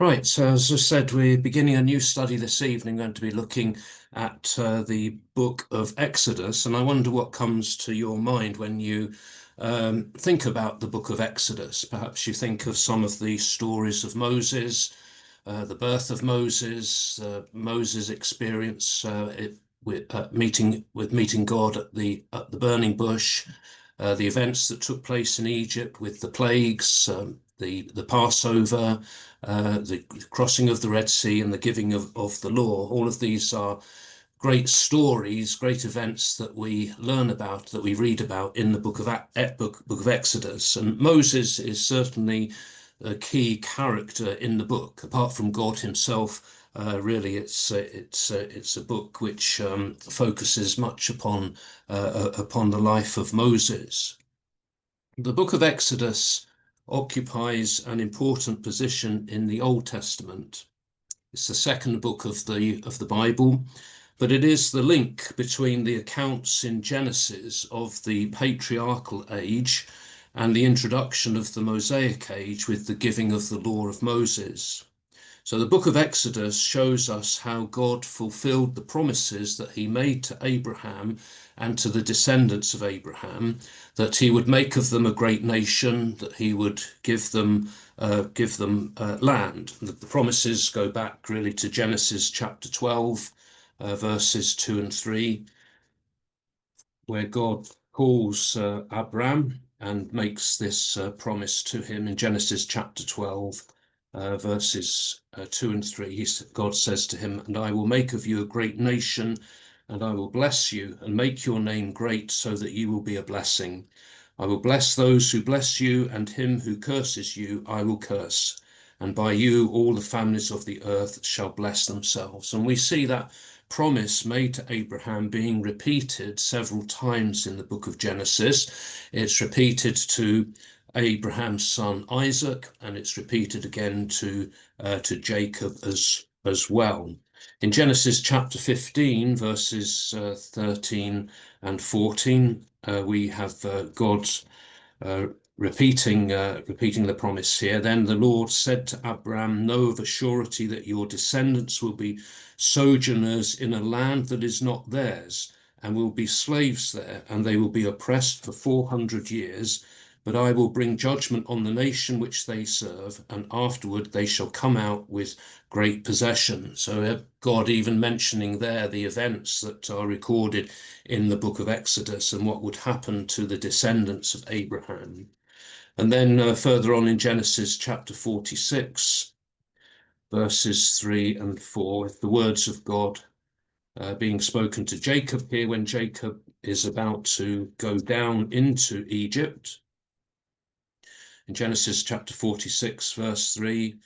Right, so as I said, we're beginning a new study this evening, going to be looking at the book of Exodus, and I wonder what comes to your mind when you think about the book of Exodus. Perhaps you think of some of the stories of Moses, the birth of Moses, Moses' experience meeting God at the burning bush, the events that took place in Egypt with the plagues, the Passover, the crossing of the Red Sea, and the giving of the law. All of these are great stories, great events that we learn about, that we read about in the book of Exodus. And Moses is certainly a key character in the book. Apart from God himself, really, it's a book which focuses much upon the life of Moses. The book of Exodus occupies an important position in the Old Testament. It's the second book of the Bible, but it is the link between the accounts in Genesis of the patriarchal age and the introduction of the Mosaic age with the giving of the law of Moses. So the book of Exodus shows us how God fulfilled the promises that he made to Abraham and to the descendants of Abraham, that he would make of them a great nation, that he would give them land. The promises go back really to Genesis chapter 12, verses 2 and 3, where God calls Abram and makes this promise to him in Genesis chapter 12. Verses 2 and 3, God says to him, "And I will make of you a great nation, and I will bless you and make your name great so that you will be a blessing. I will bless those who bless you, and him who curses you I will curse. And by you all the families of the earth shall bless themselves." And we see that promise made to Abraham being repeated several times in the book of Genesis. It's repeated to Abraham's son Isaac, and it's repeated again to Jacob as well. In Genesis chapter 15, verses 13 and 14, we have God repeating the promise here. "Then the Lord said to Abram, know of a surety that your descendants will be sojourners in a land that is not theirs, and will be slaves there, and they will be oppressed for 400 years. But I will bring judgment on the nation which they serve, and afterward they shall come out with great possession." So God even mentioning there the events that are recorded in the book of Exodus and what would happen to the descendants of Abraham. And then further on in Genesis chapter 46, verses 3 and 4, the words of God being spoken to Jacob here when Jacob is about to go down into Egypt. In Genesis chapter 46, verse 3,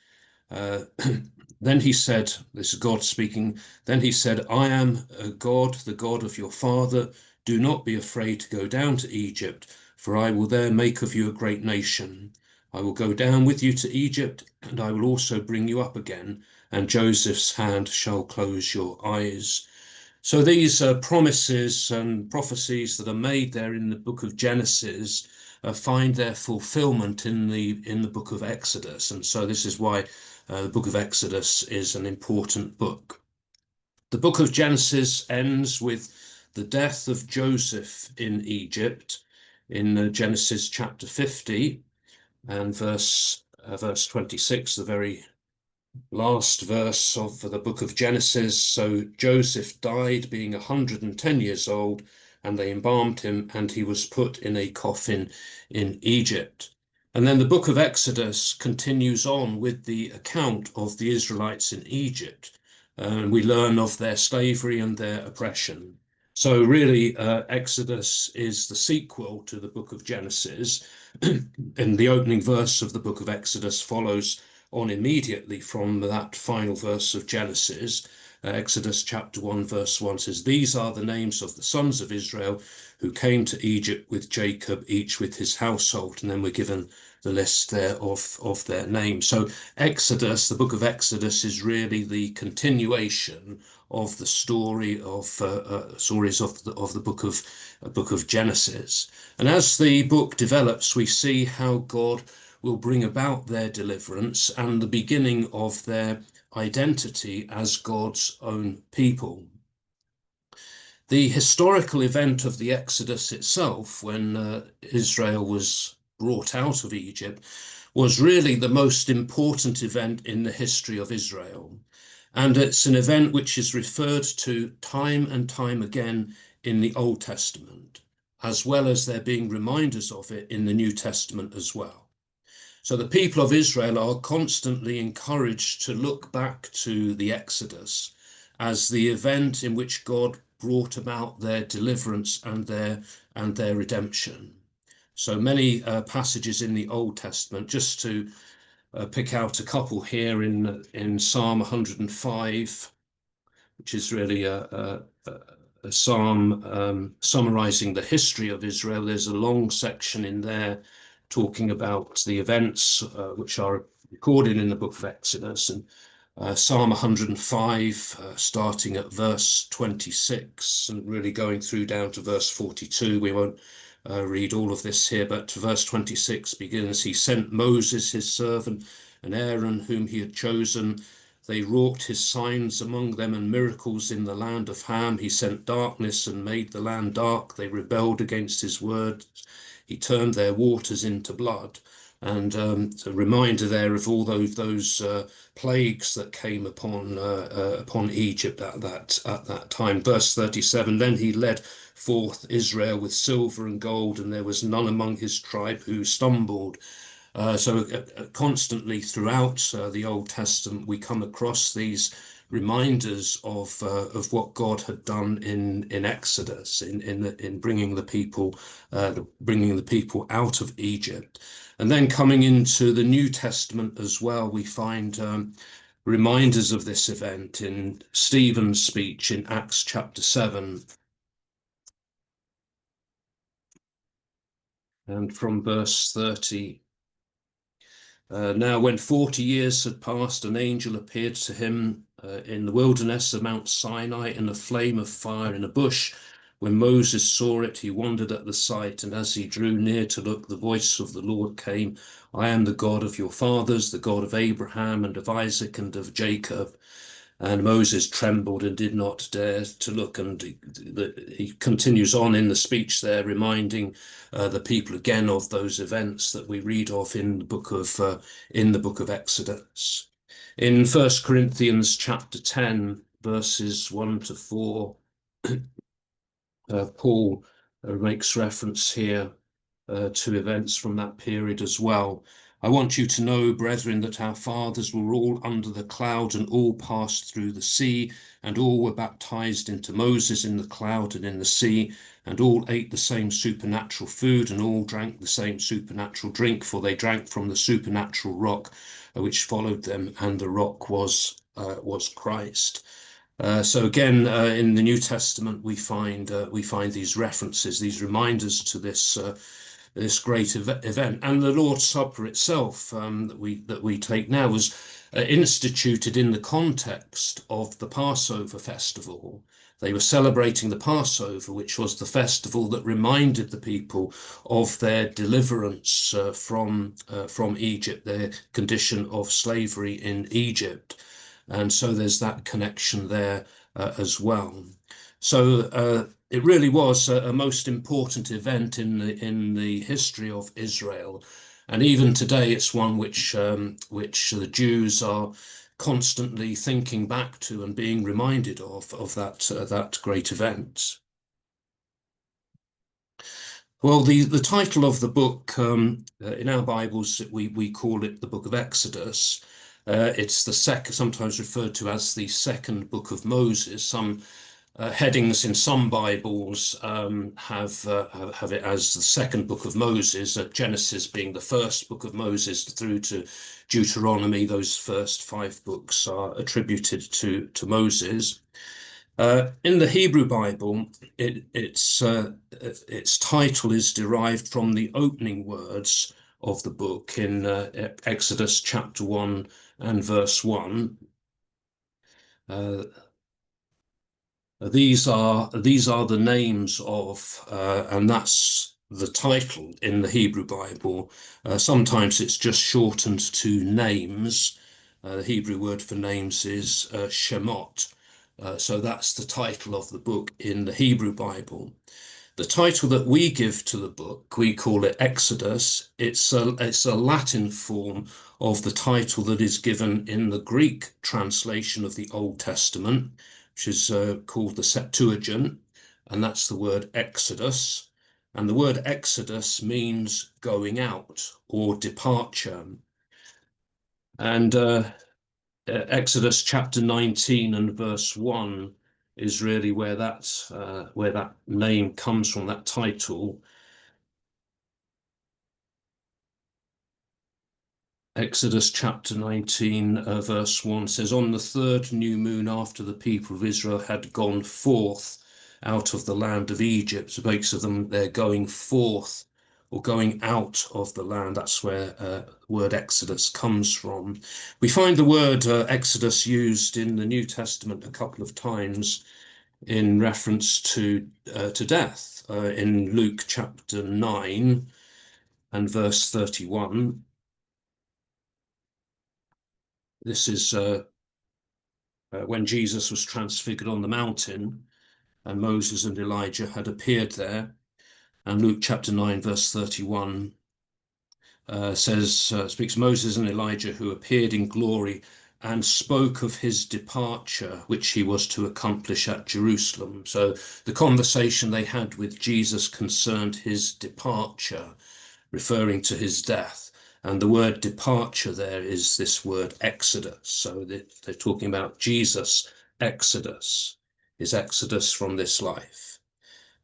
then he said, this is God speaking, then he said, "I am God, the God of your father. Do not be afraid to go down to Egypt, for I will there make of you a great nation. I will go down with you to Egypt, and I will also bring you up again, and Joseph's hand shall close your eyes." So these promises and prophecies that are made there in the book of Genesis find their fulfillment in the book of Exodus. And so this is why the book of Exodus is an important book. The book of Genesis ends with the death of Joseph in Egypt in Genesis chapter 50 and verse 26, the very last verse of the book of Genesis. "So Joseph died being 110 years old, and they embalmed him, and he was put in a coffin in Egypt." And then the book of Exodus continues on with the account of the Israelites in Egypt. And we learn of their slavery and their oppression. So really, Exodus is the sequel to the book of Genesis. And the opening verse of the book of Exodus follows on immediately from that final verse of Genesis. Exodus chapter 1, verse 1 says, "These are the names of the sons of Israel who came to Egypt with Jacob, each with his household." And then we're given the list there of their names. So Exodus, the book of Exodus, is really the continuation of the stories of the book of Genesis. And as the book develops, we see how God will bring about their deliverance and the beginning of their identity as God's own people. The historical event of the Exodus itself, when Israel was brought out of Egypt, was really the most important event in the history of Israel. And it's an event which is referred to time and time again in the Old Testament, as well as there being reminders of it in the New Testament as well. So the people of Israel are constantly encouraged to look back to the Exodus as the event in which God brought about their deliverance and their redemption. So many passages in the Old Testament, just to pick out a couple here in Psalm 105, which is really a psalm summarizing the history of Israel. There's a long section in there talking about the events which are recorded in the book of Exodus. And Psalm 105, starting at verse 26 and really going through down to verse 42. We won't read all of this here, but verse 26 begins, "He sent Moses, his servant, and Aaron, whom he had chosen. They wrought his signs among them and miracles in the land of Ham. He sent darkness and made the land dark. They rebelled against his word. He turned their waters into blood." And it's a reminder there of all those plagues that came upon Egypt at that time. Verse 37, "Then he led forth Israel with silver and gold, and there was none among his tribe who stumbled." So constantly throughout the Old Testament, we come across these reminders of what God had done in Exodus, in bringing the people out of Egypt. And then coming into the New Testament as well, we find reminders of this event in Stephen's speech in Acts chapter 7. And from verse 30. Now, when 40 years had passed, an angel appeared to him in the wilderness of Mount Sinai in a flame of fire in a bush. When Moses saw it, he wondered at the sight, and as he drew near to look, the voice of the Lord came, "I am the God of your fathers, the God of Abraham and of Isaac and of Jacob." And Moses trembled and did not dare to look. And he continues on in the speech there, reminding the people again of those events that we read of in the book of Exodus. In 1 Corinthians chapter 10, verses 1 to 4, Paul makes reference here to events from that period as well. "I want you to know, brethren, that our fathers were all under the cloud and all passed through the sea, and all were baptized into Moses in the cloud and in the sea, and all ate the same supernatural food, and all drank the same supernatural drink, for they drank from the supernatural rock which followed them, and the rock was Christ." So again, in the New Testament, we find these references, these reminders to this great event. And the Lord's Supper itself, that we take now, was instituted in the context of the Passover festival. They were celebrating the Passover, which was the festival that reminded the people of their deliverance from Egypt, their condition of slavery in Egypt. And so there's that connection there as well. So it really was a most important event in the history of Israel, and even today it's one which the Jews are constantly thinking back to and being reminded of that great event. Well, the title of the book in our Bibles, we call it the Book of Exodus. It's the sometimes referred to as the second book of Moses. Some headings in some Bibles have it as the second book of Moses, Genesis being the first book of Moses through to Deuteronomy. Those first 5 books are attributed to Moses. In the Hebrew Bible, its title is derived from the opening words of the book in Exodus chapter 1 and verse 1. These are the names of, and that's the title in the Hebrew Bible. Sometimes it's just shortened to names. The Hebrew word for names is Shemot. So that's the title of the book in the Hebrew Bible. The title that we give to the book, we call it Exodus. It's a Latin form of the title that is given in the Greek translation of the Old Testament, which is called the Septuagint, and that's the word Exodus. And the word Exodus means going out or departure. And Exodus chapter 19 and verse 1 is really where that name comes from, that title. Exodus chapter 19, verse 1 says, "On the third new moon after the people of Israel had gone forth out of the land of Egypt," it makes of them they're going forth or going out of the land. That's where the word Exodus comes from. We find the word Exodus used in the New Testament a couple of times in reference to death. In Luke chapter 9 and verse 31. This is when Jesus was transfigured on the mountain and Moses and Elijah had appeared there. And Luke chapter 9, verse 31 speaks Moses and Elijah who appeared in glory and spoke of his departure, which he was to accomplish at Jerusalem. So the conversation they had with Jesus concerned his departure, referring to his death. And the word departure there is this word Exodus. So they're talking about Jesus' Exodus, his Exodus from this life.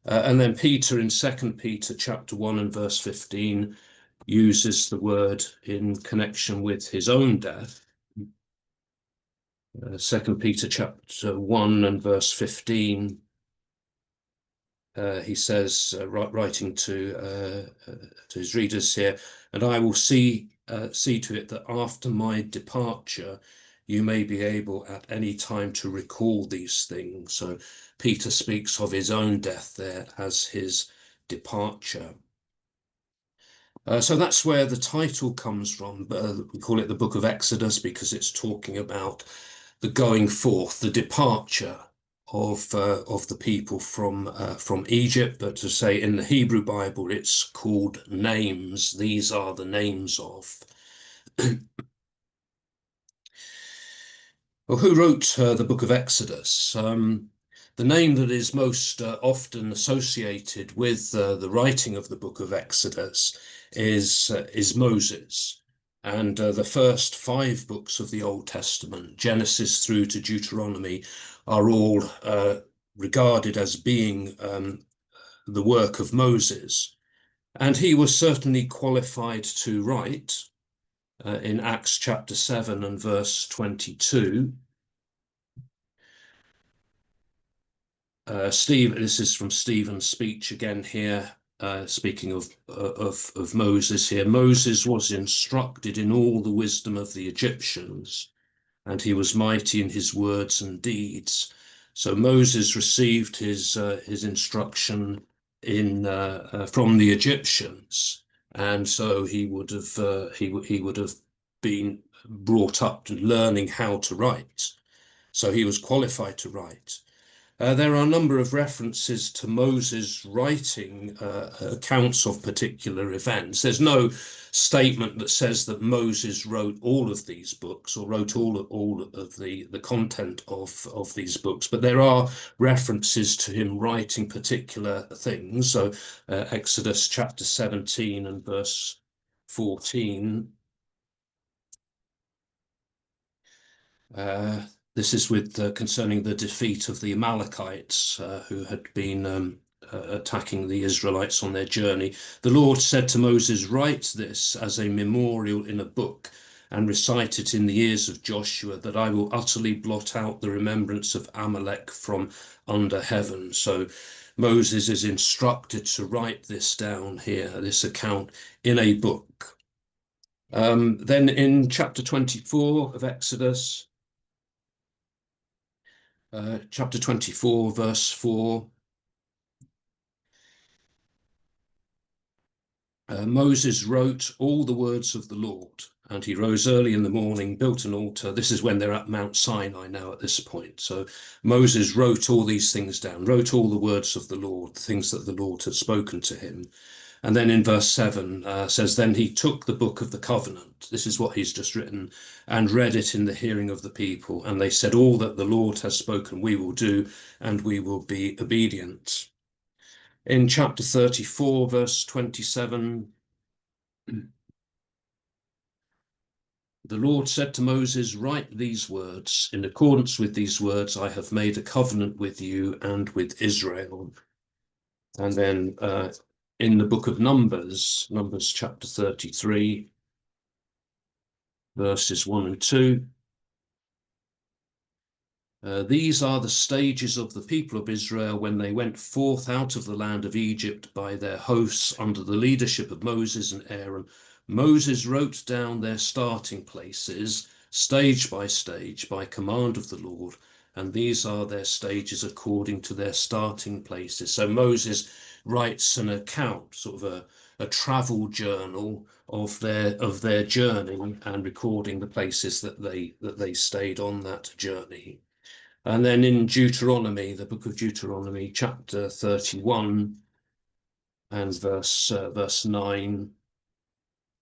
And then Peter in 2 Peter chapter 1 and verse 15 uses the word in connection with his own death. 2 Peter chapter 1 and verse 15, he says, writing to his readers here, "And I will see to it that after my departure, you may be able at any time to recall these things." So Peter speaks of his own death there as his departure. So that's where the title comes from. We call it the Book of Exodus because it's talking about the going forth, the departure of the people from Egypt. But to say in the Hebrew Bible, it's called names. These are the names of. Well, who wrote the Book of Exodus? The name that is most often associated with the writing of the Book of Exodus is Moses. And the first 5 books of the Old Testament, Genesis through to Deuteronomy, are all regarded as being the work of Moses. And he was certainly qualified to write in Acts chapter 7 and verse 22. This is from Stephen's speech again here, speaking of Moses here. "Moses was instructed in all the wisdom of the Egyptians, and he was mighty in his words and deeds." So Moses received his instruction from the Egyptians, and so he would have been brought up to learning how to write. So he was qualified to write. There are a number of references to Moses writing accounts of particular events. There's no statement that says that Moses wrote all of these books or wrote all of the content of these books, but there are references to him writing particular things. So Exodus chapter 17 and verse 14. This is with concerning the defeat of the Amalekites who had been attacking the Israelites on their journey. "The Lord said to Moses, write this as a memorial in a book and recite it in the ears of Joshua, that I will utterly blot out the remembrance of Amalek from under heaven." So Moses is instructed to write this down here, this account, in a book. Then in chapter 24 of Exodus, chapter 24, verse 4. Moses wrote all the words of the Lord, and he rose early in the morning, built an altar. This is when they're at Mount Sinai now at this point. So Moses wrote all these things down, wrote all the words of the Lord, the things that the Lord had spoken to him. And then in verse 7 says, then he took the book of the covenant. This is what he's just written, and read it in the hearing of the people. And they said, all that the Lord has spoken, we will do, and we will be obedient. In chapter 34, verse 27, the Lord said to Moses, write these words. In accordance with these words, I have made a covenant with you and with Israel. And then in the book of Numbers, Numbers chapter 33, verses 1 and 2. These are the stages of the people of Israel when they went forth out of the land of Egypt by their hosts under the leadership of Moses and Aaron. Moses wrote down their starting places, stage by command of the Lord, and these are their stages according to their starting places. So Moses writes an account, sort of a travel journal of their journey, and recording the places that they stayed on that journey. And then in Deuteronomy, the book of Deuteronomy, chapter 31 and verse 9,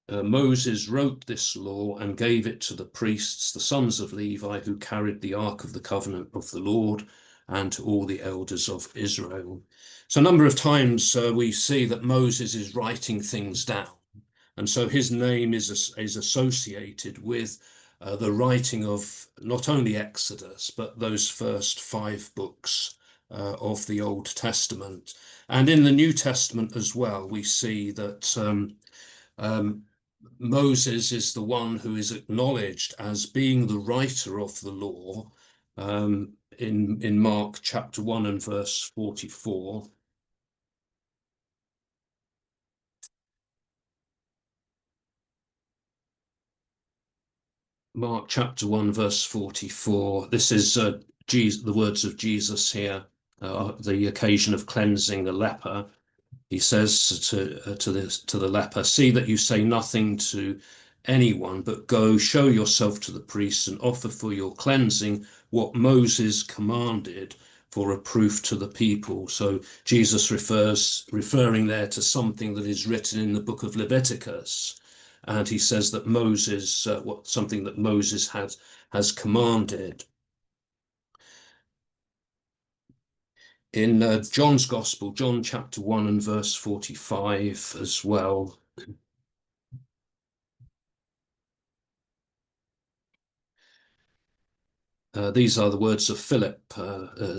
Moses wrote this law and gave it to the priests, the sons of Levi, who carried the ark of the covenant of the Lord, and to all the elders of Israel. So a number of times we see that Moses is writing things down. And so his name is associated with the writing of not only Exodus, but those first 5 books of the Old Testament. And in the New Testament as well, we see that Moses is the one who is acknowledged as being the writer of the law in Mark chapter 1 and verse 44. Mark chapter 1, verse 44. This is the words of Jesus here, the occasion of cleansing a leper. He says to the leper, see that you say nothing to anyone, but go show yourself to the priests and offer for your cleansing what Moses commanded for a proof to the people. So Jesus referring there to something that is written in the book of Leviticus. And he says that Moses, something that Moses has commanded. In John's Gospel, John chapter 1 and verse 45 as well. These are the words of Philip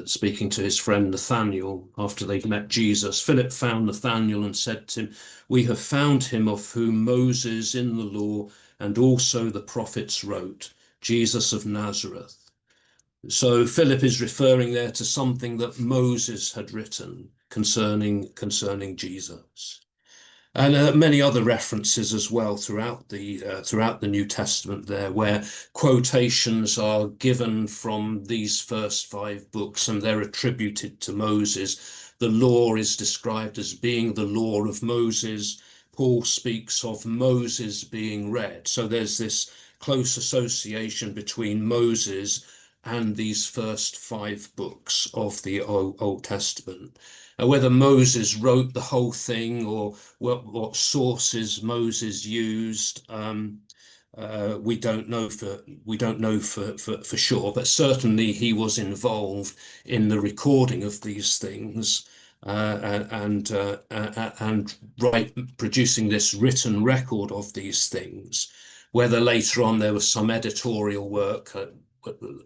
speaking to his friend Nathanael after they've met Jesus. Philip found Nathanael and said to him, we have found him of whom Moses in the law and also the prophets wrote, Jesus of Nazareth. So Philip is referring there to something that Moses had written concerning Jesus. And many other references as well throughout the New Testament there, where quotations are given from these first 5 books and they're attributed to Moses. The law is described as being the law of Moses. Paul speaks of Moses being read. So there's this close association between Moses and these first 5 books of the Old Testament. Whether Moses wrote the whole thing or what sources Moses used, we don't know for sure. But certainly he was involved in the recording of these things and producing this written record of these things. Whether later on there was some editorial work,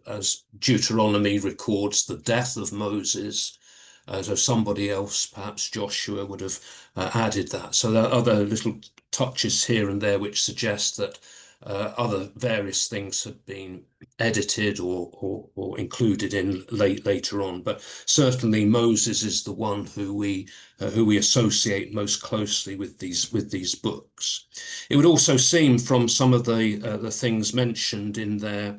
as Deuteronomy records the death of Moses. So somebody else, perhaps Joshua, would have added that. So there are other little touches here and there which suggest that other various things have been edited or included in later on. But certainly Moses is the one who we associate most closely with these books. It would also seem from some of the things mentioned in there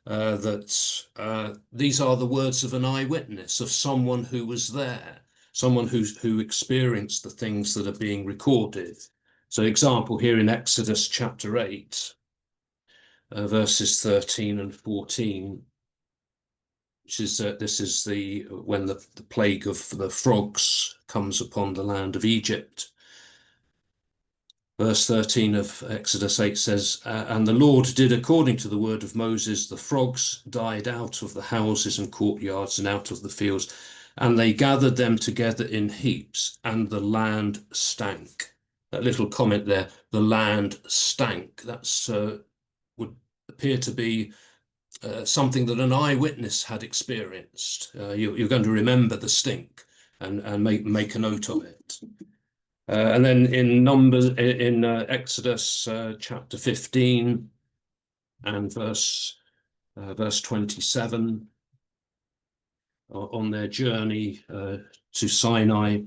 that these are the words of an eyewitness, of someone who was there, someone who experienced the things that are being recorded. So example here in Exodus chapter 8, verses 13 and 14, which is this is when the plague of the frogs comes upon the land of Egypt. Verse 13 of Exodus 8 says, and the Lord did according to the word of Moses. The frogs died out of the houses and courtyards and out of the fields, and they gathered them together in heaps, and the land stank. That little comment there, the land stank, that's would appear to be something that an eyewitness had experienced. You're going to remember the stink and make a note of it. And then in Exodus chapter 15 and verse 27, on their journey to Sinai,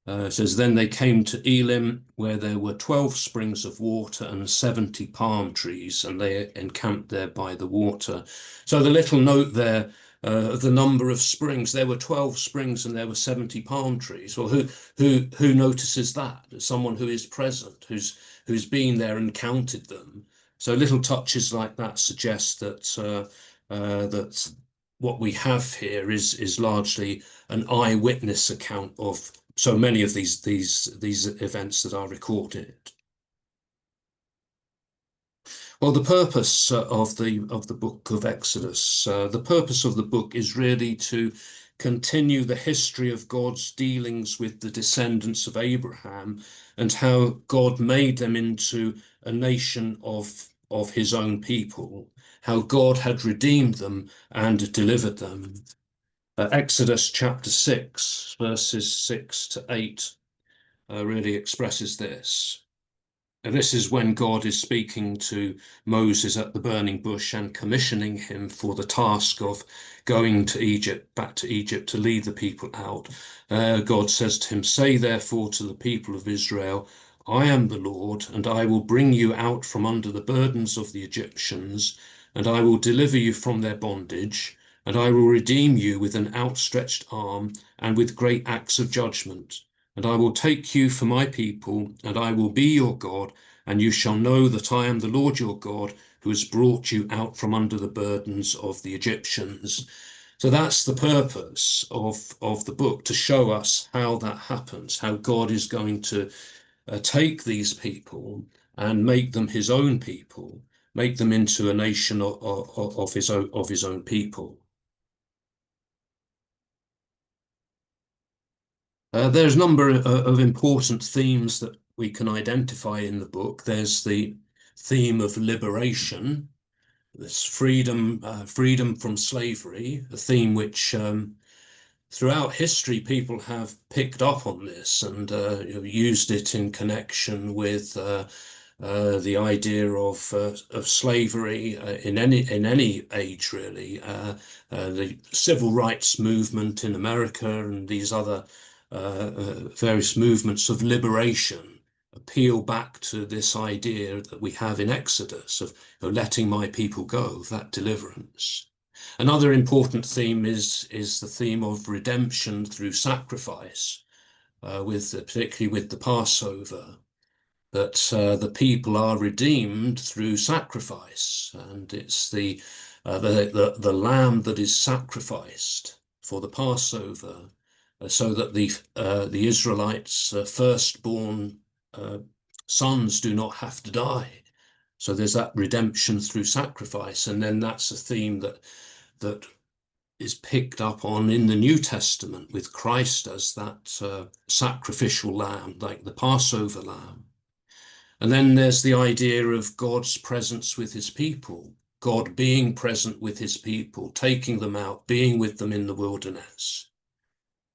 it says, then they came to Elim, where there were 12 springs of water and 70 palm trees, and they encamped there by the water. So the little note there of the number of springs, there were 12 springs and there were 70 palm trees. Well, who notices that? Someone who is present, who's been there and counted them. So little touches like that suggest that that what we have here is largely an eyewitness account of so many of these events that are recorded. Well, the purpose of the book of Exodus, the purpose of the book is really to continue the history of God's dealings with the descendants of Abraham and how God made them into a nation of his own people, how God had redeemed them and delivered them. Exodus chapter 6, verses 6 to 8, really expresses this. This is when God is speaking to Moses at the burning bush and commissioning him for the task of going to Egypt, back to Egypt, to lead the people out. God says to him, say therefore to the people of Israel, I am the Lord, and I will bring you out from under the burdens of the Egyptians, and I will deliver you from their bondage, and I will redeem you with an outstretched arm and with great acts of judgment. And I will take you for my people, and I will be your God, and you shall know that I am the Lord your God, who has brought you out from under the burdens of the Egyptians. So that's the purpose of the book, to show us how that happens, how God is going to take these people and make them his own people, make them into a nation of his own people. There's a number of important themes that we can identify in the book. There's the theme of liberation, this freedom from slavery, a theme which throughout history people have picked up on this and used it in connection with the idea of slavery in any age, really. The civil rights movement in America and these other various movements of liberation appeal back to this idea that we have in Exodus of letting my people go, that deliverance. Another important theme is the theme of redemption through sacrifice, particularly with the Passover, that the people are redeemed through sacrifice, and it's the lamb that is sacrificed for the Passover, so that the Israelites' firstborn sons do not have to die. So there's that redemption through sacrifice, and then that's a theme that is picked up on in the New Testament with Christ as that sacrificial lamb, like the Passover lamb. And then there's the idea of God's presence with his people, God being present with his people, taking them out, being with them in the wilderness,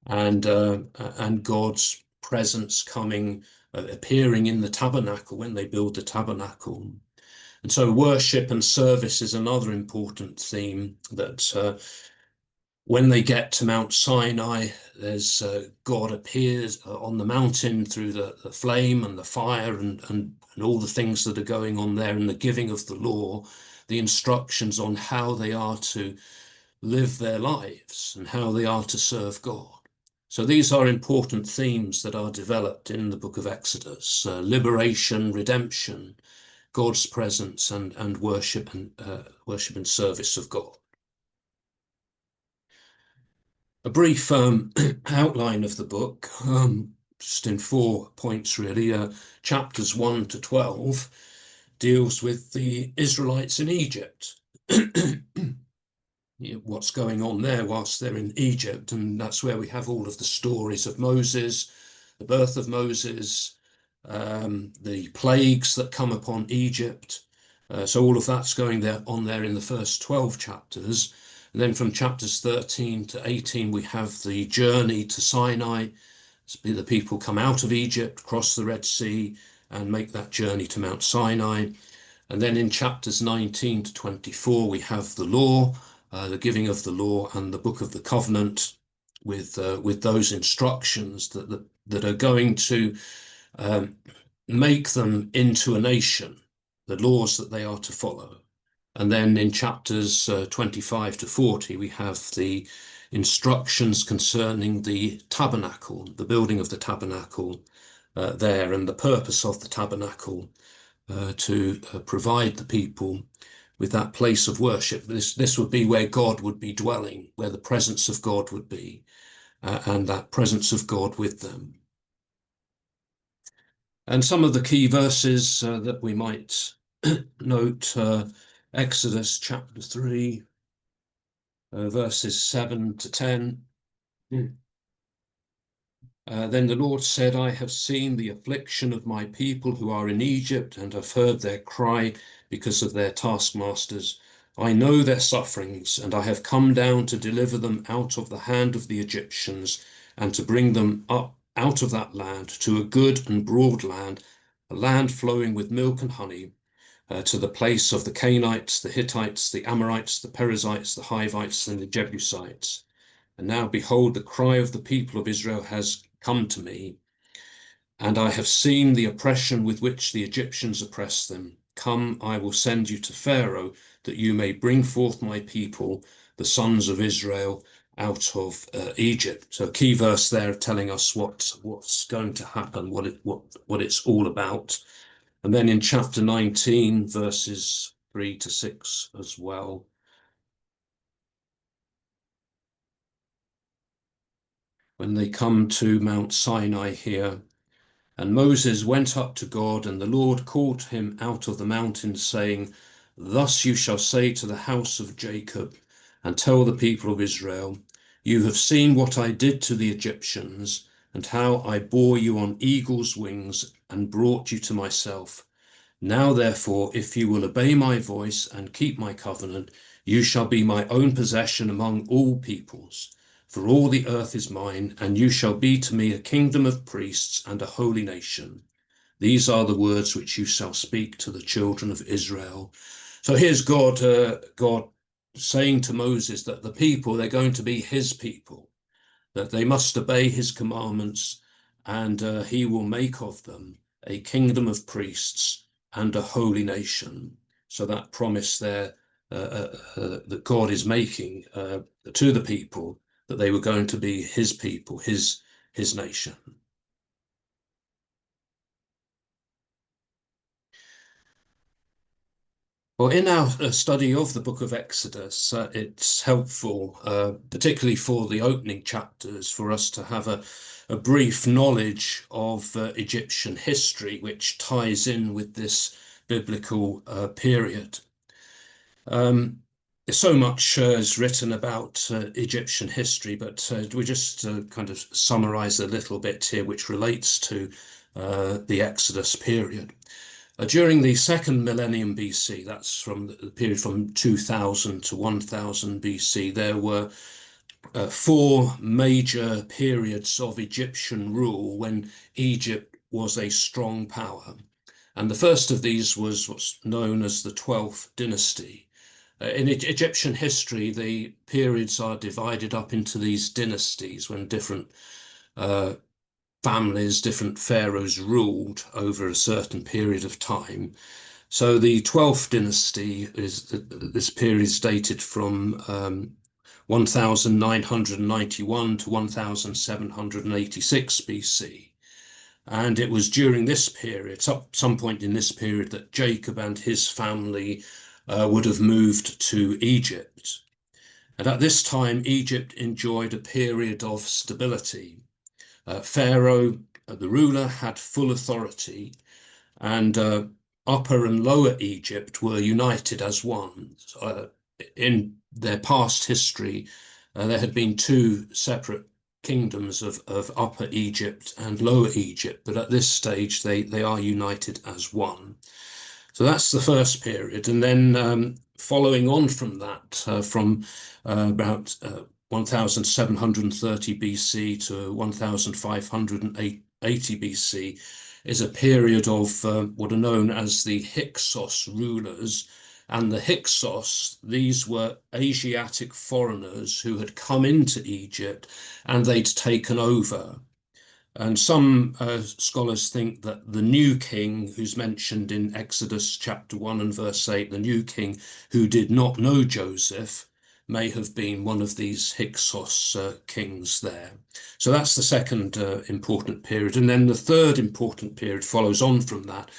and God's presence coming, appearing in the tabernacle when they build the tabernacle. And so worship and service is another important theme, that when they get to Mount Sinai, there's God appears on the mountain through the flame and the fire and all the things that are going on there, and the giving of the law, the instructions on how they are to live their lives and how they are to serve God. So these are important themes that are developed in the book of Exodus: liberation, redemption, God's presence, and worship and service of God. A brief outline of the book, just in 4 points really. Chapters 1 to 12 deals with the Israelites in Egypt. What's going on there whilst they're in Egypt, and that's where we have all of the stories of Moses, the birth of Moses, the plagues that come upon Egypt. So all of that's going on there in the first 12 chapters. And then from chapters 13 to 18, we have the journey to Sinai. The people come out of Egypt, cross the Red Sea, and make that journey to Mount Sinai. And then in chapters 19 to 24, we have the law, the giving of the law, and the book of the covenant, with those instructions that are going to make them into a nation, the laws that they are to follow. And then in chapters 25 to 40, we have the instructions concerning the tabernacle, the building of the tabernacle there, and the purpose of the tabernacle, to provide the people with that place of worship. This would be where God would be dwelling, where the presence of God would be, and that presence of God with them. And some of the key verses that we might note: Exodus chapter 3, verses 7 to 10. Then the Lord said, I have seen the affliction of my people who are in Egypt, and have heard their cry because of their taskmasters. I know their sufferings, and I have come down to deliver them out of the hand of the Egyptians, and to bring them up out of that land to a good and broad land, a land flowing with milk and honey, to the place of the Canaanites, the Hittites, the Amorites, the Perizzites, the Hivites, and the Jebusites. And now, behold, the cry of the people of Israel has come to me, and I have seen the oppression with which the Egyptians oppress them. Come, I will send you to Pharaoh, that you may bring forth my people, the sons of Israel, out of Egypt. So a key verse there telling us what's going to happen, what it's all about. And then in chapter 19, verses 3 to 6 as well. When they come to Mount Sinai here, and Moses went up to God, and the Lord called him out of the mountain, saying, Thus you shall say to the house of Jacob, and tell the people of Israel, You have seen what I did to the Egyptians, and how I bore you on eagle's wings, and brought you to myself. Now, therefore, if you will obey my voice and keep my covenant, you shall be my own possession among all peoples. For all the earth is mine, and you shall be to me a kingdom of priests and a holy nation. These are the words which you shall speak to the children of Israel. So here's God saying to Moses that the people, they're going to be his people, that they must obey his commandments, and he will make of them a kingdom of priests and a holy nation. So that promise there that God is making to the people, that they were going to be his people, his nation. Well, in our study of the book of Exodus, it's helpful, particularly for the opening chapters, for us to have a brief knowledge of Egyptian history, which ties in with this biblical period. So much is written about Egyptian history, but we just kind of summarize a little bit here, which relates to the Exodus period. During the second millennium BC, that's from the period from 2000 to 1000 BC, there were 4 major periods of Egyptian rule when Egypt was a strong power. And the first of these was what's known as the 12th dynasty. In Egyptian history, the periods are divided up into these dynasties when different families, different pharaohs ruled over a certain period of time. So the 12th dynasty this period is dated from 1991 to 1786 BC. And it was during this period, some point in this period, that Jacob and his family would have moved to Egypt. And at this time, Egypt enjoyed a period of stability. Pharaoh, the ruler, had full authority, and Upper and Lower Egypt were united as one. In their past history, there had been two separate kingdoms of Upper Egypt and Lower Egypt, but at this stage they are united as one. So that's the first period. And then following on from that, from about 1730 BC to 1580 BC, is a period of what are known as the Hyksos rulers. And the Hyksos, these were Asiatic foreigners who had come into Egypt and they'd taken over. And some scholars think that the new king, who's mentioned in Exodus chapter 1 and verse 8, the new king who did not know Joseph, may have been one of these Hyksos kings there. So that's the second important period. And then the third important period follows on from that,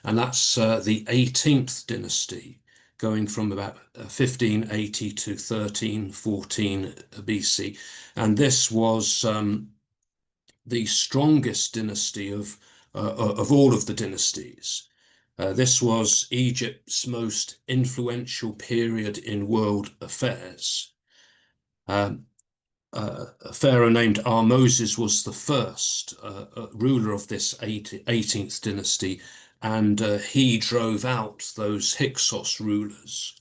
and that's the 18th dynasty, going from about 1580 to 1314 BC. And this was the strongest dynasty of all of the dynasties. This was Egypt's most influential period in world affairs. A pharaoh named Ahmoses was the first ruler of this 18th dynasty, and he drove out those Hyksos rulers.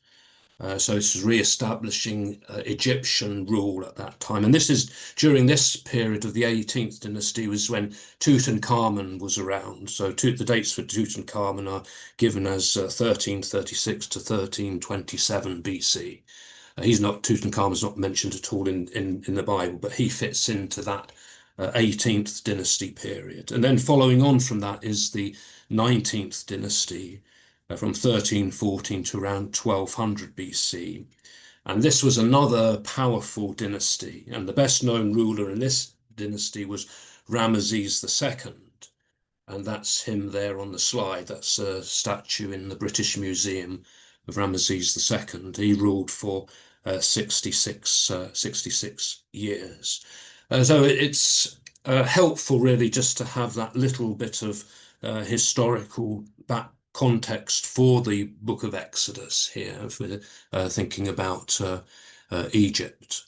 So this is re-establishing Egyptian rule at that time. And this is during this period of the 18th dynasty was when Tutankhamun was around. So the dates for Tutankhamun are given as 1336 to 1327 BC. Tutankhamun's not mentioned at all in the Bible, but he fits into that 18th dynasty period. And then following on from that is the 19th dynasty, from 1314 to around 1200 BC. And this was another powerful dynasty. And the best known ruler in this dynasty was Ramesses II. And that's him there on the slide. That's a statue in the British Museum of Ramesses II. He ruled for 66 years. So it's helpful really just to have that little bit of historical context for the book of Exodus here, if we're thinking about Egypt.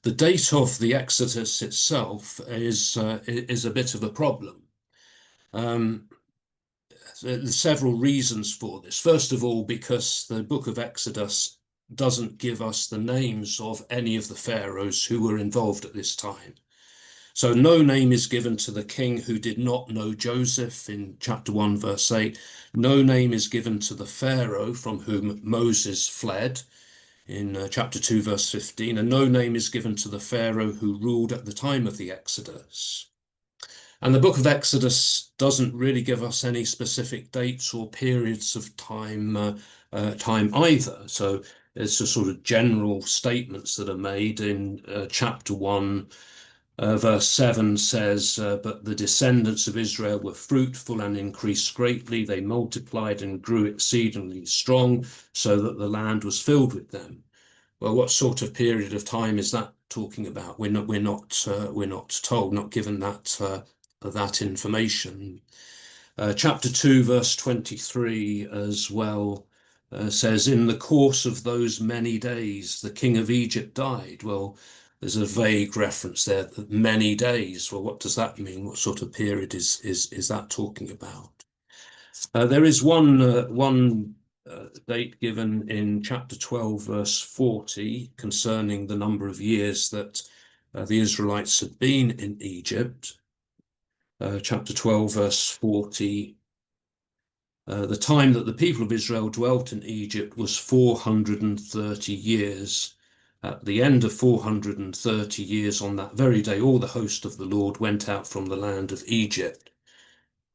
The date of the Exodus itself is a bit of a problem. There's several reasons for this. First of all, because the book of Exodus doesn't give us the names of any of the pharaohs who were involved at this time. So no name is given to the king who did not know Joseph in chapter 1, verse 8. No name is given to the Pharaoh from whom Moses fled in chapter 2, verse 15. And no name is given to the Pharaoh who ruled at the time of the Exodus. And the book of Exodus doesn't really give us any specific dates or periods of time either. So it's just sort of general statements that are made in chapter 1. Verse 7 says, but the descendants of Israel were fruitful and increased greatly. They multiplied and grew exceedingly strong, so that the land was filled with them. Well, what sort of period of time is that talking about? We're not told, not given that information. Chapter 2, verse 23 as well says, in the course of those many days, the king of Egypt died. Well, there's a vague reference there, that many days. Well, what does that mean? What sort of period is that talking about? There is one date given in chapter 12, verse 40, concerning the number of years that the Israelites had been in Egypt. Chapter 12, verse 40. The time that the people of Israel dwelt in Egypt was 430 years. At the end of 430 years, on that very day, all the host of the Lord went out from the land of Egypt.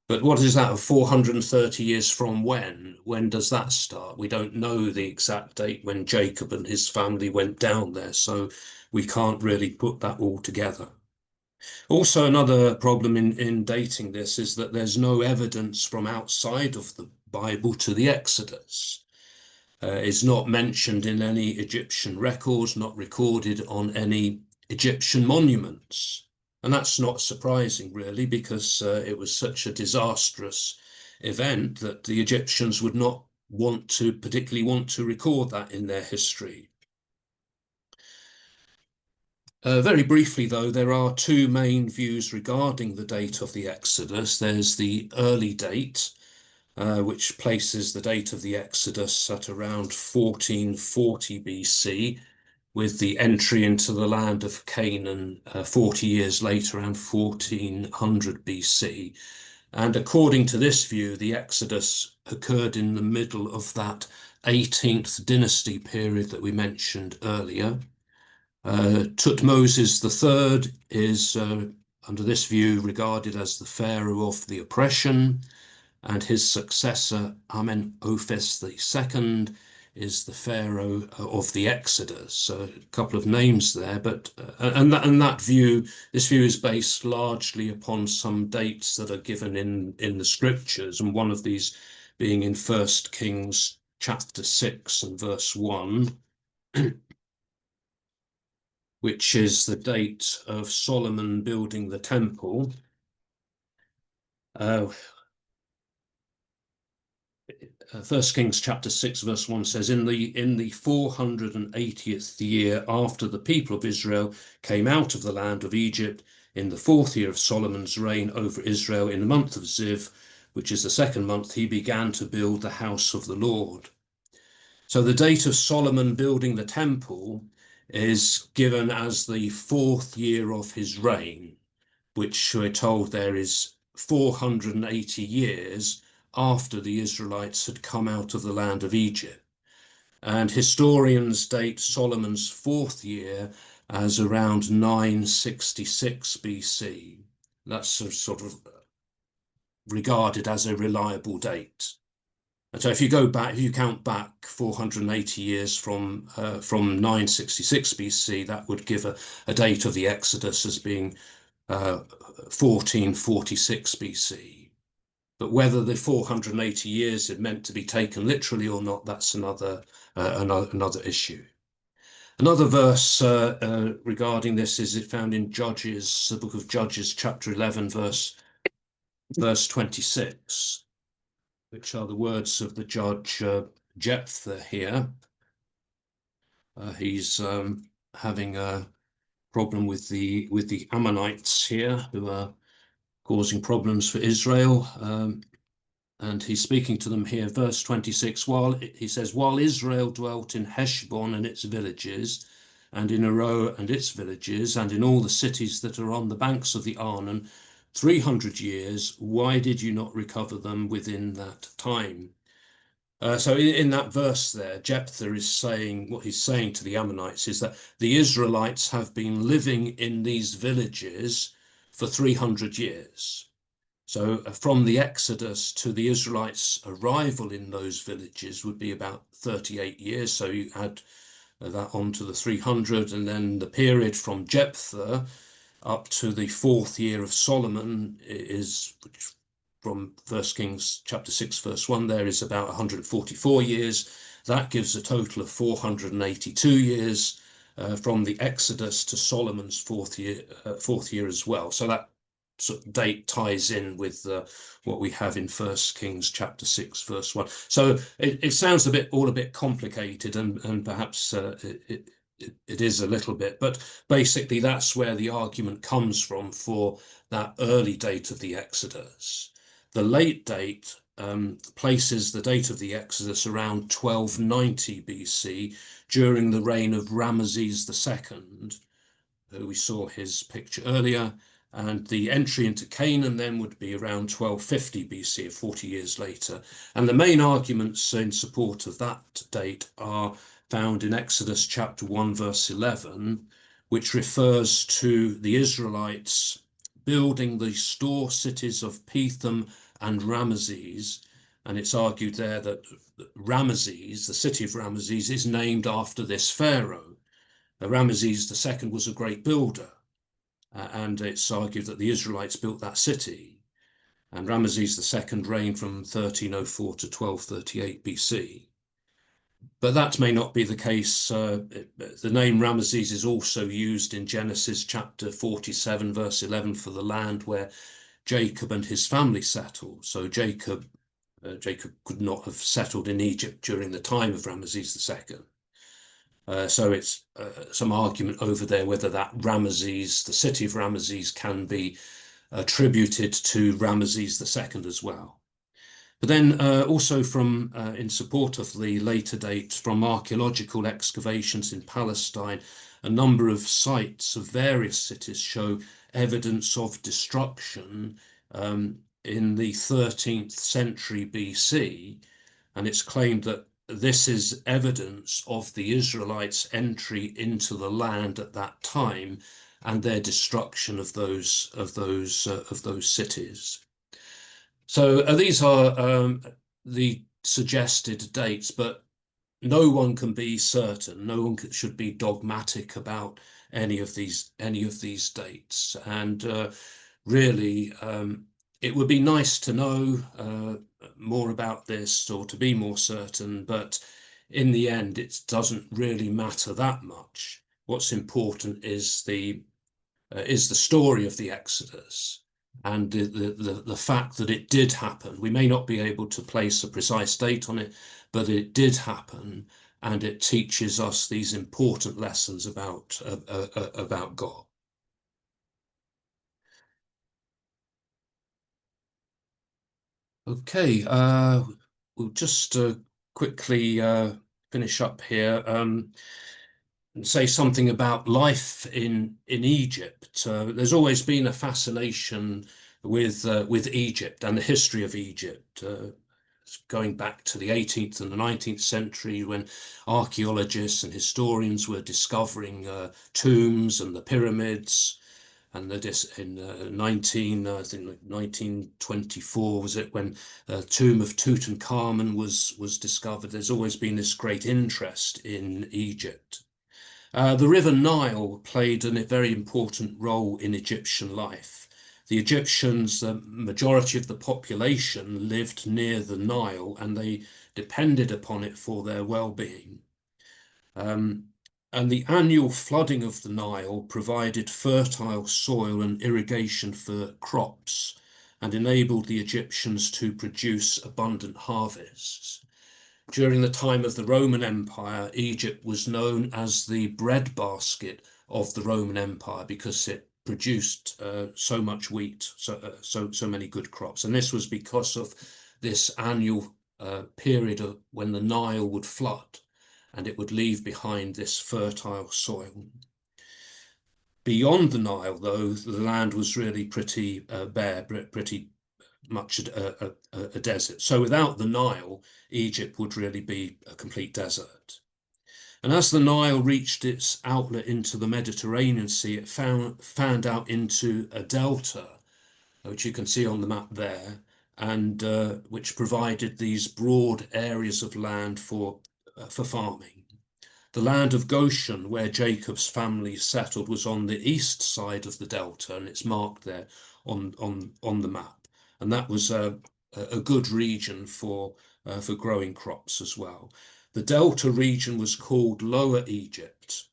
But what is that of 430 years from when? When does that start? We don't know the exact date when Jacob and his family went down there, so we can't really put that all together. Also, another problem in dating this is that there's no evidence from outside of the Bible to the Exodus. It's not mentioned in any Egyptian records, not recorded on any Egyptian monuments. And that's not surprising, really, because it was such a disastrous event that the Egyptians would not particularly want to record that in their history. Very briefly, though, there are two main views regarding the date of the Exodus. There's the early date, which places the date of the Exodus at around 1440 BC, with the entry into the land of Canaan 40 years later, around 1400 BC. And according to this view, the Exodus occurred in the middle of that 18th dynasty period that we mentioned earlier. Tutmosis III is, under this view, regarded as the pharaoh of the oppression, and his successor, Amenhotep II, is the pharaoh of the Exodus. So a couple of names there, but that view, this view is based largely upon some dates that are given in the scriptures, and one of these being in 1 Kings chapter 6 and verse 1. Which is the date of Solomon building the temple. 1 Kings chapter 6 verse 1 says, in the 480th year after the people of Israel came out of the land of Egypt, in the 4th year of Solomon's reign over Israel, in the month of Ziv, which is the 2nd month, he began to build the house of the Lord. So the date of Solomon building the temple is given as the 4th year of his reign, which we're told there is 480 years after the Israelites had come out of the land of Egypt. And historians date Solomon's 4th year as around 966 BC. That's sort of regarded as a reliable date. And so if you count back 480 years from 966 BC, that would give a date of the Exodus as being 1446 BC. But whether the 480 years is meant to be taken literally or not, that's another issue. Another verse regarding this is found in Judges, the book of Judges, chapter 11, verse 26. Which are the words of the judge Jephthah here. He's having a problem with the Ammonites here, who are causing problems for Israel. And he's speaking to them here, verse 26, he says, while Israel dwelt in Heshbon and its villages, and in Aroer and its villages, and in all the cities that are on the banks of the Arnon, 300 years, why did you not recover them within that time? So in that verse there, Jephthah is saying, what he's saying to the Ammonites is that the Israelites have been living in these villages for 300 years. So from the Exodus to the Israelites' arrival in those villages would be about 38 years. So you add that onto the 300, and then the period from Jephthah up to the 4th year of Solomon is, which from 1 Kings chapter 6 verse 1 there, is about 144 years. That gives a total of 482 years from the Exodus to Solomon's 4th year as well. So that sort of date ties in with what we have in 1 Kings chapter 6 verse 1. So it sounds all a bit complicated, and perhaps it is a little bit, but basically that's where the argument comes from for that early date of the Exodus. The late date places the date of the Exodus around 1290 BC, during the reign of Ramesses II, who we saw his picture earlier, and the entry into Canaan then would be around 1250 BC, 40 years later. And the main arguments in support of that date are found in Exodus chapter 1 verse 11, which refers to the Israelites building the store cities of Pithom and Ramesses. And it's argued there that Ramesses, the city of Ramesses, is named after this pharaoh. Ramesses II was a great builder, and it's argued that the Israelites built that city. And Ramesses II reigned from 1304 to 1238 BC. But that may not be the case. The name Ramesses is also used in Genesis chapter 47, verse 11, for the land where Jacob and his family settled. So Jacob could not have settled in Egypt during the time of Ramesses II. So it's some argument over there whether that Ramesses, the city of Ramesses, can be attributed to Ramesses II as well. But then also from, in support of the later date, from archaeological excavations in Palestine, a number of sites of various cities show evidence of destruction in the 13th century BC. And it's claimed that this is evidence of the Israelites' entry into the land at that time and their destruction of those cities. So these are the suggested dates, but no one can be certain. No one should be dogmatic about any of these dates. And really, it would be nice to know more about this or to be more certain, but in the end, it doesn't really matter that much. What's important is the story of the Exodus and the fact that it did happen. We may not be able to place a precise date on it, but it did happen, and it teaches us these important lessons about God. Okay, we'll just quickly finish up here and say something about life in Egypt. There's always been a fascination with Egypt and the history of Egypt, going back to the 18th and the 19th century, when archaeologists and historians were discovering tombs and the pyramids. And in I think 1924 was it, when the tomb of Tutankhamun was discovered. There's always been this great interest in Egypt. The River Nile played a very important role in Egyptian life. The Egyptians, the majority of the population, lived near the Nile, and they depended upon it for their well-being. And the annual flooding of the Nile provided fertile soil and irrigation for crops and enabled the Egyptians to produce abundant harvests. During the time of the Roman Empire, Egypt was known as the breadbasket of the Roman Empire because it produced so much wheat, so many good crops. And this was because of this annual period of when the Nile would flood, and it would leave behind this fertile soil. Beyond the Nile, though, the land was really pretty bare, pretty much a desert. So without the Nile, Egypt would really be a complete desert. And as the Nile reached its outlet into the Mediterranean Sea, it fanned out into a delta, which you can see on the map there, and which provided these broad areas of land for farming. The land of Goshen, where Jacob's family settled, was on the east side of the delta, and it's marked there on the map. And that was a good region for growing crops as well. The delta region was called Lower Egypt,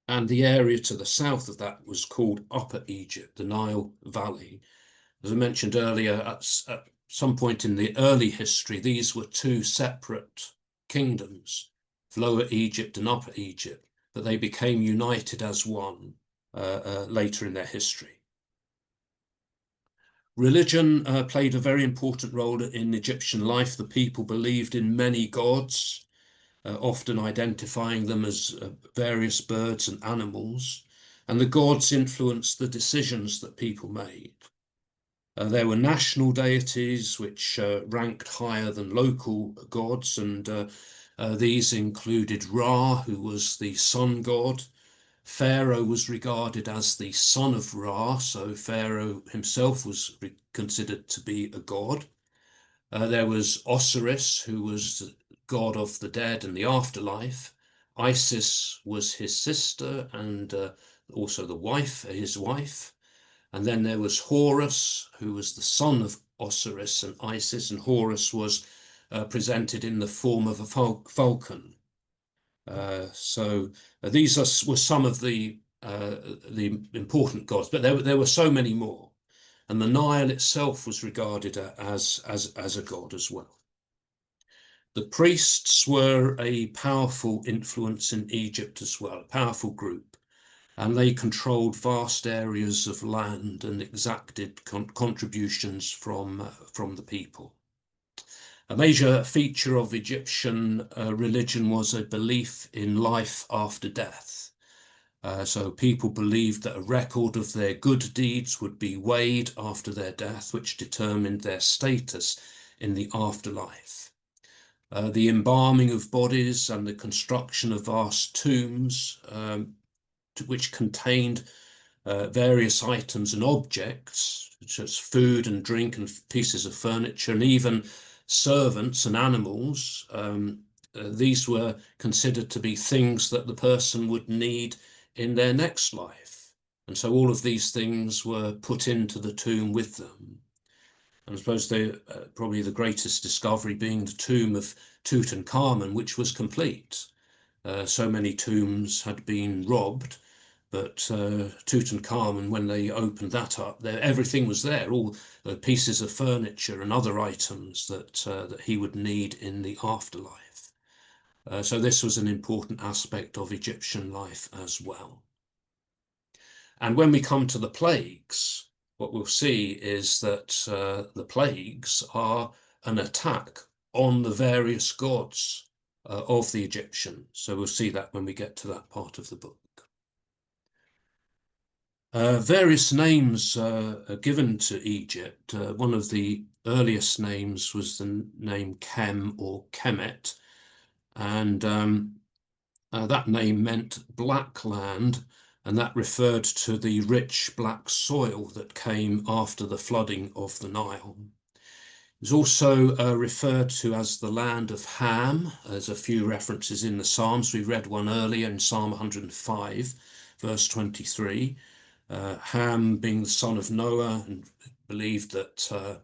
and the area to the south of that was called Upper Egypt, the Nile Valley. As I mentioned earlier, at some point in the early history, these were two separate kingdoms, Lower Egypt and Upper Egypt, but they became united as one later in their history. Religion played a very important role in Egyptian life. The people believed in many gods, often identifying them as various birds and animals, and the gods influenced the decisions that people made. There were national deities which ranked higher than local gods, and these included Ra, who was the sun god, Pharaoh was regarded as the son of Ra, so Pharaoh himself was considered to be a god. There was Osiris, who was god of the dead and the afterlife. Isis was his sister and also his wife. And then there was Horus, who was the son of Osiris and Isis, and Horus was presented in the form of a falcon. So these were some of the important gods, but there were so many more. And the Nile itself was regarded as a god as well. The priests were a powerful influence in Egypt as well, a powerful group, and they controlled vast areas of land and exacted contributions from the people. A major feature of Egyptian religion was a belief in life after death. So people believed that a record of their good deeds would be weighed after their death, which determined their status in the afterlife. The embalming of bodies and the construction of vast tombs, which contained various items and objects, such as food and drink and pieces of furniture, and even servants and animals. These were considered to be things that the person would need in their next life. And so all of these things were put into the tomb with them. And I suppose probably the greatest discovery being the tomb of Tutankhamun, which was complete. So many tombs had been robbed, but Tutankhamun, when they opened that up, everything was there, all pieces of furniture and other items that he would need in the afterlife. So this was an important aspect of Egyptian life as well. And when we come to the plagues, what we'll see is that the plagues are an attack on the various gods of the Egyptians. So we'll see that when we get to that part of the book. Various names are given to Egypt. One of the earliest names was the name Kem or Kemet, and that name meant black land, and that referred to the rich black soil that came after the flooding of the Nile. It was also referred to as the land of Ham. There's a few references in the Psalms. We read one earlier in Psalm 105, verse 23. Ham being the son of Noah, and believed that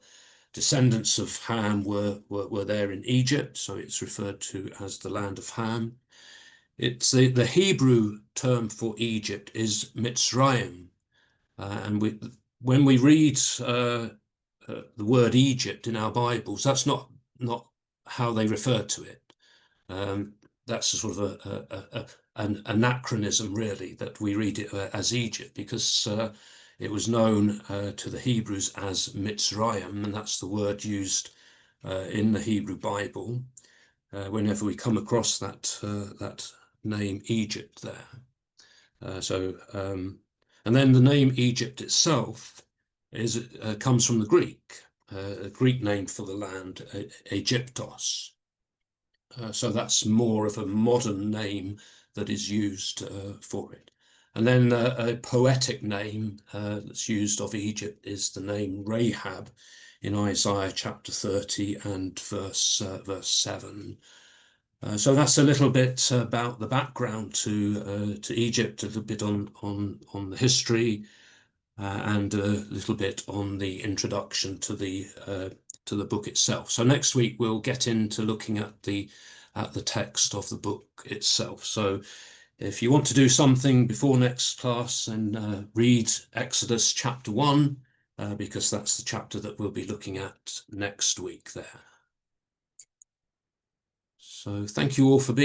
descendants of Ham were there in Egypt, so it's referred to as the land of Ham. It's the Hebrew term for Egypt is Mitzrayim, and when we read the word Egypt in our Bibles, that's not how they refer to it. That's a sort of an anachronism, really, that we read it as Egypt, because it was known to the Hebrews as Mitzrayim, and that's the word used in the Hebrew Bible whenever we come across that name Egypt there. And then the name Egypt itself comes from the Greek, a Greek name for the land, Aegyptos. So that's more of a modern name that is used for it. And then a poetic name that's used of Egypt is the name Rahab in Isaiah chapter 30 and verse 7. So that's a little bit about the background to Egypt, a little bit on the history, and a little bit on the introduction to the book itself. So next week we'll get into looking at the text of the book itself. So if you want to do something before next class, then read Exodus chapter 1, because that's the chapter that we'll be looking at next week there. So thank you all for being